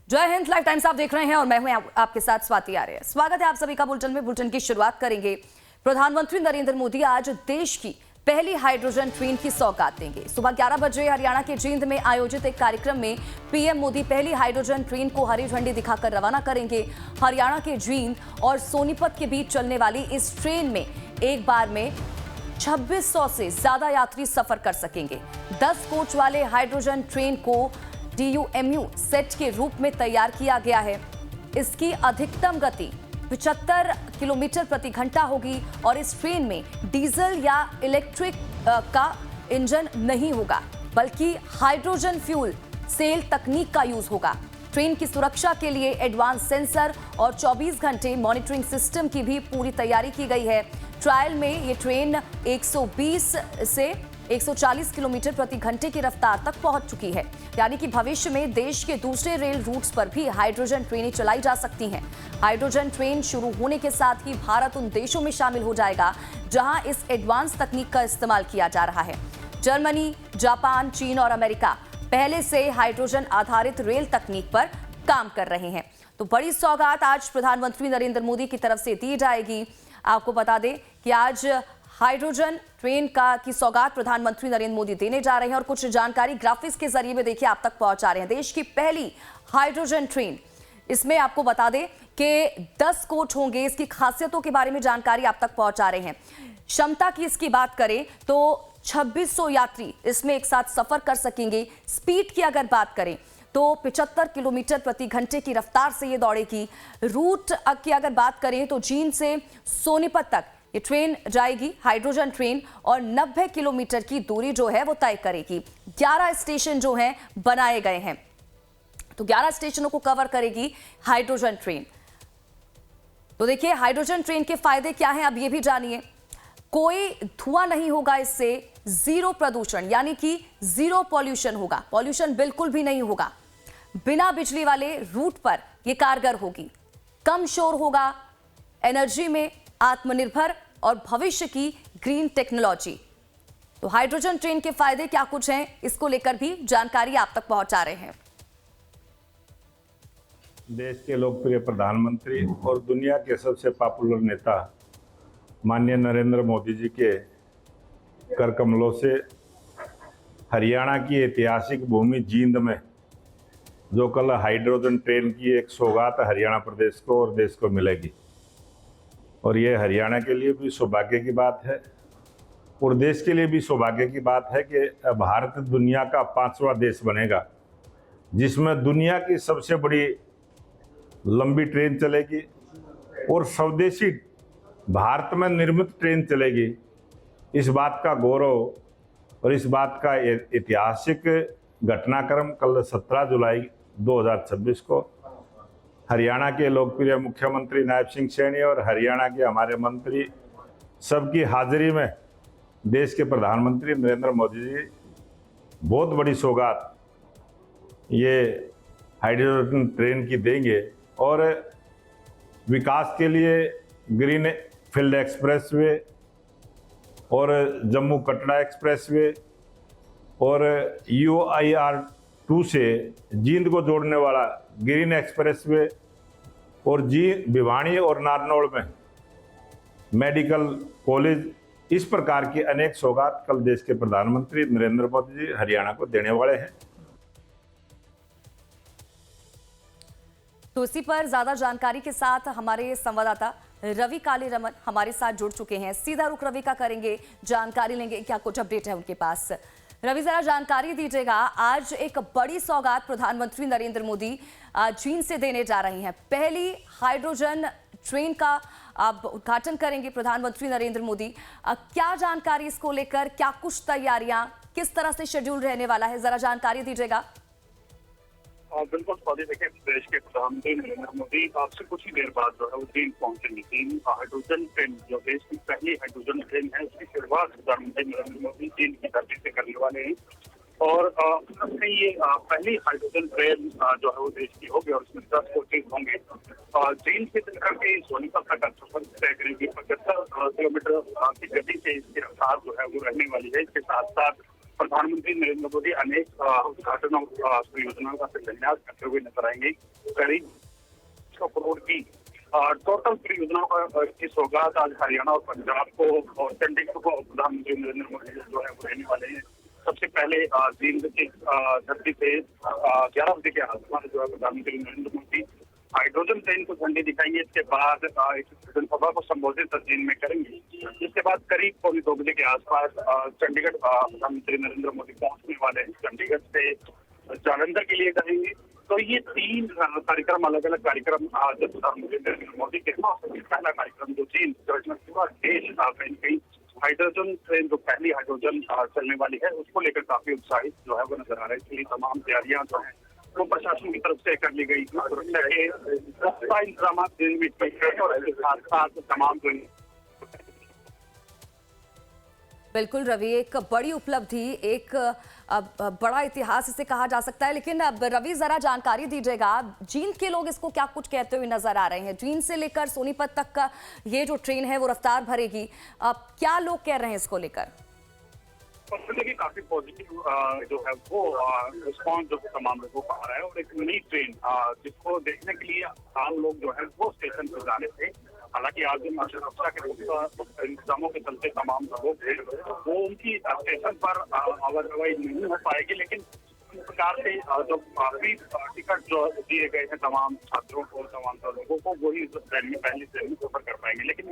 जय Hind. Live times आप देख रहे हैं और मैं हूं आपके साथ स्वाति आर्य। स्वागत है आप सभी का बुलेटिन में। बुलेटिन की शुरुआत करेंगे। प्रधानमंत्री नरेंद्र मोदी आज देश की पहली हाइड्रोजन ट्रेन की सौगात देंगे। सुबह 11 बजे हरियाणा के जींद में आयोजित एक कार्यक्रम में पीएम मोदी पहली हाइड्रोजन ट्रेन को हरी झंडी दिखाकर रवाना करेंगे। हरियाणा के जींद और सोनीपत के बीच चलने वाली इस ट्रेन में एक बार में 2600 से ज्यादा यात्री सफर कर सकेंगे। 10 कोच वाले हाइड्रोजन ट्रेन को DUMU सेट के रूप में तैयार किया गया है। इसकी अधिकतम गति 75 किलोमीटर प्रति घंटा होगी और इस ट्रेन में डीजल या इलेक्ट्रिक का इंजन नहीं होगा, बल्कि हाइड्रोजन फ्यूल सेल तकनीक का यूज होगा। ट्रेन की सुरक्षा के लिए एडवांस सेंसर और 24 घंटे मॉनिटरिंग सिस्टम की भी पूरी तैयारी की गई है। ट्रायल में ये ट्रेन 120 से 140 किलोमीटर प्रति घंटे की रफ्तार तक पहुंच चुकी है, यानी कि भविष्य में देश के दूसरे रेल रूट्स पर भी हाइड्रोजन ट्रेनें चलाई जा सकती हैं। हाइड्रोजन ट्रेन शुरू होने के साथ ही भारत उन देशों में शामिल हो जाएगा जहां इस एडवांस तकनीक का इस्तेमाल किया जा रहा है। जर्मनी, जापान, चीन और अमेरिका पहले से हाइड्रोजन आधारित रेल तकनीक पर काम कर रहे हैं। तो बड़ी सौगात आज प्रधानमंत्री नरेंद्र मोदी की तरफ से दी जाएगी। आपको बता दें कि आज हाइड्रोजन ट्रेन की सौगात प्रधानमंत्री नरेंद्र मोदी देने जा रहे हैं और कुछ जानकारी ग्राफिक्स के जरिए में देखिए आप तक पहुंचा रहे हैं। देश की पहली हाइड्रोजन ट्रेन, इसमें आपको बता दें कि 10 कोच होंगे। इसकी खासियतों के बारे में जानकारी आप तक पहुंचा रहे हैं। क्षमता की इसकी बात करें तो 2600 यात्री इसमें एक साथ सफर कर सकेंगे। स्पीड की अगर बात करें तो 75 किलोमीटर प्रति घंटे की रफ्तार से ये दौड़ेगी। रूट की अगर बात करें तो जींद से सोनीपत तक ये ट्रेन जाएगी, हाइड्रोजन ट्रेन, और 90 किलोमीटर की दूरी जो है वो तय करेगी। 11 स्टेशन जो हैं बनाए गए हैं, तो 11 स्टेशनों को कवर करेगी हाइड्रोजन ट्रेन। तो देखिए हाइड्रोजन ट्रेन के फायदे क्या हैं, अब ये भी जानिए। कोई धुआं नहीं होगा इससे, जीरो प्रदूषण यानी कि जीरो पॉल्यूशन होगा, पॉल्यूशन बिल्कुल भी नहीं होगा। बिना बिजली वाले रूट पर यह कारगर होगी। कम शोर होगा, एनर्जी में आत्मनिर्भर और भविष्य की ग्रीन टेक्नोलॉजी। तो हाइड्रोजन ट्रेन के फायदे क्या कुछ हैं, इसको लेकर भी जानकारी आप तक पहुंचा रहे हैं। देश के लोकप्रिय प्रधानमंत्री और दुनिया के सबसे पॉपुलर नेता माननीय नरेंद्र मोदी जी के कर कमलों से हरियाणा की ऐतिहासिक भूमि जींद में जो कल हाइड्रोजन ट्रेन की एक सौगात हरियाणा प्रदेश को और देश को मिलेगी, और ये हरियाणा के लिए भी सौभाग्य की बात है और देश के लिए भी सौभाग्य की बात है कि भारत दुनिया का 5वां देश बनेगा जिसमें दुनिया की सबसे बड़ी लंबी ट्रेन चलेगी और स्वदेशी भारत में निर्मित ट्रेन चलेगी। इस बात का गौरव और इस बात का ऐतिहासिक घटनाक्रम कल 17 जुलाई 2026 को हरियाणा के लोकप्रिय मुख्यमंत्री नायब सिंह सैनी और हरियाणा के हमारे मंत्री सबकी हाजिरी में देश के प्रधानमंत्री नरेंद्र मोदी जी बहुत बड़ी सौगात ये हाइड्रोजन ट्रेन की देंगे और विकास के लिए ग्रीन फील्ड एक्सप्रेसवे और जम्मू कटरा एक्सप्रेसवे और UIR2 से जींद को जोड़ने वाला ग्रीन एक्सप्रेसवे और भिवानी और नारनौल में मेडिकल कॉलेज, इस प्रकार की अनेक सौगात कल देश के प्रधानमंत्री नरेंद्र मोदी जी हरियाणा को देने वाले हैं। तो इसी पर ज्यादा जानकारी के साथ हमारे संवाददाता रवि कालीरमन हमारे साथ जुड़ चुके हैं। सीधा रुख रवि का करेंगे, जानकारी लेंगे क्या कुछ अपडेट है उनके पास। रवि, जरा जानकारी दीजिएगा। आज एक बड़ी सौगात प्रधानमंत्री नरेंद्र मोदी जींद से देने जा रही हैं। पहली हाइड्रोजन ट्रेन का अब उद्घाटन करेंगे प्रधानमंत्री नरेंद्र मोदी। क्या जानकारी इसको लेकर, क्या कुछ तैयारियां, किस तरह से शेड्यूल रहने वाला है, जरा जानकारी दीजिएगा। बिल्कुल स्वाति, देखिए देश के प्रधानमंत्री नरेंद्र मोदी आपसे कुछ ही देर बाद जो है वो जींद पहुंचेंगे। जींद हाइड्रोजन ट्रेन जो देश की पहली हाइड्रोजन ट्रेन है, उसकी शुरुआत प्रधानमंत्री नरेंद्र मोदी जींद की धरती से करने वाले हैं और ये पहली हाइड्रोजन ट्रेन जो है वो देश की होगी और उसमें 10 कोचेज होंगे। जींद से लेकर के सोनीपत तक सफर तय करेगी। 75 किलोमीटर की गति से इसकी रफ्तार जो है वो रहने वाली है। इसके साथ साथ प्रधानमंत्री नरेंद्र मोदी अनेक उद्घाटन और परियोजनाओं का शिलान्यास करते हुए नजर आएंगे। करीब 100 करोड़ की टोटल परियोजनाओं की सौगात आज हरियाणा और पंजाब को और चंडीगढ़ को प्रधानमंत्री नरेंद्र मोदी जो है वो देने वाले हैं। सबसे पहले जींद की धरती से 11 बजे के आसपास जो है प्रधानमंत्री नरेंद्र मोदी हाइड्रोजन ट्रेन को झंडी दिखाएंगे। इसके बाद एक जनसभा को संबोधित जींद में करेंगे। इसके बाद करीब 2 बजे के आसपास चंडीगढ़ प्रधानमंत्री नरेंद्र मोदी पहुंचने वाले हैं। चंडीगढ़ से जालंधर के लिए करेंगे। तो ये 3 कार्यक्रम, अलग अलग कार्यक्रम आज प्रधानमंत्री नरेंद्र मोदी के पहला कार्यक्रम जो चीन पूरा देश कहीं कहीं हाइड्रोजन ट्रेन जो पहली हाइड्रोजन चलने वाली है उसको लेकर काफी उत्साहित जो है वो नजर आ रहा है। इसके लिए तमाम तैयारियां जो है वो प्रशासन की तरफ से कर ली गई। सुरक्षा के सस्ता इंतजाम दिन में और इसके साथ साथ तमाम जो बिल्कुल रवि, एक बड़ी उपलब्धि, एक बड़ा इतिहास इसे कहा जा सकता है। लेकिन अब रवि जरा जानकारी दीजिएगा, जींद के लोग इसको क्या कुछ कहते हुए नजर आ रहे हैं? जींद से लेकर सोनीपत तक का ये जो ट्रेन है वो रफ्तार भरेगी, क्या लोग कह रहे हैं इसको लेकर? देखिए काफी पॉजिटिव जो है वो रिस्पॉन्स जो तमाम लोगों को आ रहा है। और एक नई ट्रेन जिसको देखने के लिए आम लोग जो है वो स्टेशन पर जाने थे। हालांकि आज दिन सुरक्षा के इंतजामों के चलते तमाम लोग थे वो उनकी स्टेशन पर आवाजाही नहीं हो पाएगी। लेकिन इस प्रकार से जो काफी टिकट जो दिए गए हैं तमाम छात्रों को, तमाम लोगों को, वही ट्रेन में पहली ट्रेन में सफर कर पाएंगे। लेकिन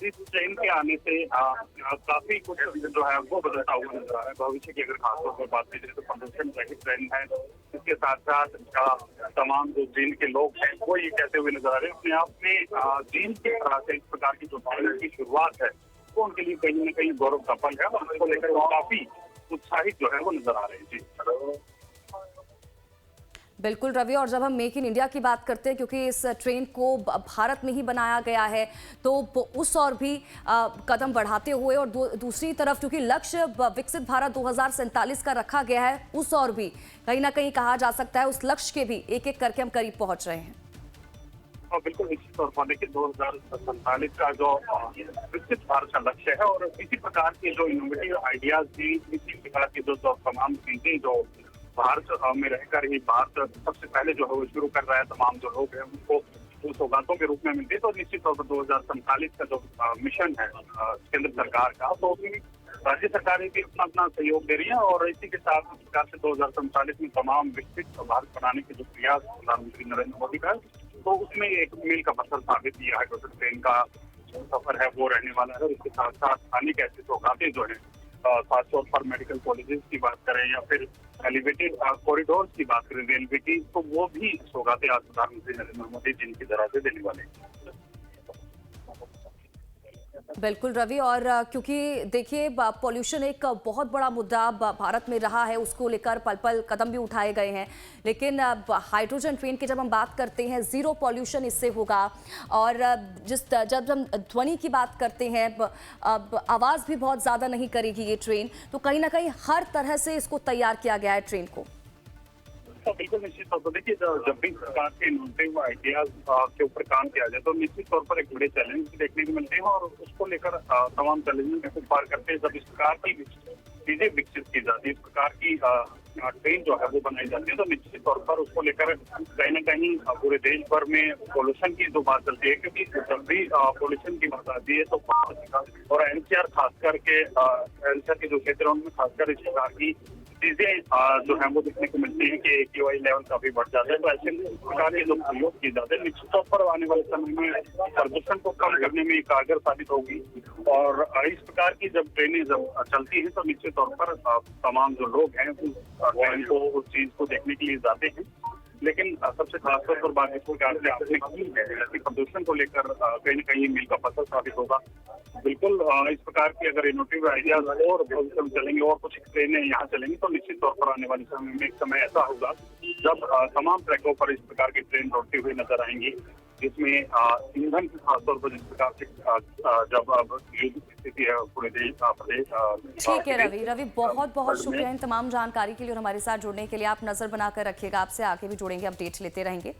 इस ट्रेन के आने से काफी कुछ जो है वो बदलता हुआ नजर आ रहा है। भविष्य की अगर खासतौर पर बात की जाए तो प्रदूषण रहित ट्रेन है। इसके साथ साथ तमाम जो जींद के लोग हैं वो ये कहते हुए नजर आ रहे हैं अपने आप में जींद की तरह से इस प्रकार की जो ट्रेन की शुरुआत है वो उनके लिए कहीं न कहीं गौरव का पल है और उसको लेकर वो काफी उत्साहित जो है वो नजर आ रहे हैं। जी बिल्कुल रवि, और जब हम मेक इन इंडिया की बात करते हैं, क्योंकि इस ट्रेन को भारत में ही बनाया गया है, तो उस और भी कदम बढ़ाते हुए और दूसरी तरफ क्योंकि लक्ष्य विकसित भारत 2047 का रखा गया है, उस और भी कहीं ना कहीं कहा जा सकता है उस लक्ष्य के भी एक एक करके हम करीब पहुंच रहे हैं। बिल्कुल निश्चित तौर पर देखिए 2047 का जो विकसित भारत का लक्ष्य है और इसी प्रकार के जो इनोवेटिव आइडियाज भी, इसी प्रकार की जो तमाम चीजें जो भारत में रहकर ही भारत सबसे पहले जो है वो शुरू कर रहा है, तमाम जो लोग हैं उनको सौगातों के रूप में मिलती है। तो निश्चित तौर पर 2047 का जो मिशन है केंद्र सरकार का, तो उसमें राज्य सरकारें भी अपना अपना सहयोग दे रही है और इसी के साथ इस प्रकार से 2047 में तमाम विकसित भारत बनाने के जो प्रयास प्रधानमंत्री नरेंद्र मोदी का, तो उसमें एक मील का पत्थर साबित ये हाइड्रोजन ट्रेन का सफर है वो रहने वाला है। इसके साथ साथ अनेक ऐसे सौगातें जो है खासतौर पर मेडिकल कॉलेजेस की बात करें या फिर एलिवेटेड कॉरिडोर्स की बात करें रेलवे की, तो वो भी सौगातें आज प्रधानमंत्री नरेंद्र मोदी जिनकी तरह से देने वाले हैं। बिल्कुल रवि, और क्योंकि देखिए पॉल्यूशन एक बहुत बड़ा मुद्दा भारत में रहा है, उसको लेकर पल पल कदम भी उठाए गए हैं। लेकिन हाइड्रोजन ट्रेन की जब हम बात करते हैं, ज़ीरो पॉल्यूशन इससे होगा। और जब हम ध्वनि की बात करते हैं, आवाज़ भी बहुत ज़्यादा नहीं करेगी ये ट्रेन, तो कहीं ना कहीं हर तरह से इसको तैयार किया गया है ट्रेन को। तो बिल्कुल निश्चित तौर पर देखिए जब भी सरकार के इनोवेटिव आइडियाज के ऊपर काम किया जाए तो निश्चित तौर पर एक बड़े चैलेंज देखने को मिलते हैं और उसको लेकर तमाम चैलेंजेस को पार करते हैं। जब इस प्रकार की चीजें विकसित की जाती है, इस प्रकार की ट्रेन जो है वो बनाई जाती है, तो निश्चित तौर पर उसको लेकर कहीं ना कहीं पूरे देश भर में पोल्यूशन की जो बात चलती है, क्योंकि जब भी पोल्यूशन की बात आती है तो और एनसीआर खास करके एनसीआर के जो क्षेत्र है उनमें खासकर इस प्रकार की चीजें जो है वो देखने को मिलती है कि AQI लेवल काफी बढ़ जाता है। तो ऐसे प्रकार के जो प्रयोग किए जाते हैं निश्चित तौर पर आने वाले समय में प्रदूषण को कम करने में कारगर साबित होगी। और इस प्रकार की जब ट्रेनें जब चलती हैं तो निश्चित तौर पर तमाम जो लोग हैं उस ट्रेन को, उस चीज को देखने के लिए जाते हैं। लेकिन सबसे खास तौर पर बात इस प्रकार से आपने की है कि प्रदूषण को लेकर कहीं न कहीं मील का पत्थर साबित होगा। बिल्कुल इस प्रकार की अगर इनोवेटिव आइडियाज और भविष्य में चलेंगे और कुछ ट्रेनें यहाँ चलेंगी तो निश्चित तौर पर आने वाले समय में एक समय ऐसा होगा जब तमाम ट्रैकों पर इस प्रकार की ट्रेन दौड़ती हुई नजर आएंगी, जिसमें ईंधन की खासतौर पर जिस प्रकार से जब अब युद्ध की स्थिति है पूरे देश प्रदेश। ठीक है रवि, बहुत बहुत शुक्रिया इन तमाम जानकारी के लिए और हमारे साथ जुड़ने के लिए। आप नजर बनाकर रखिएगा, आपसे आगे भी जुड़ेंगे, अपडेट लेते रहेंगे।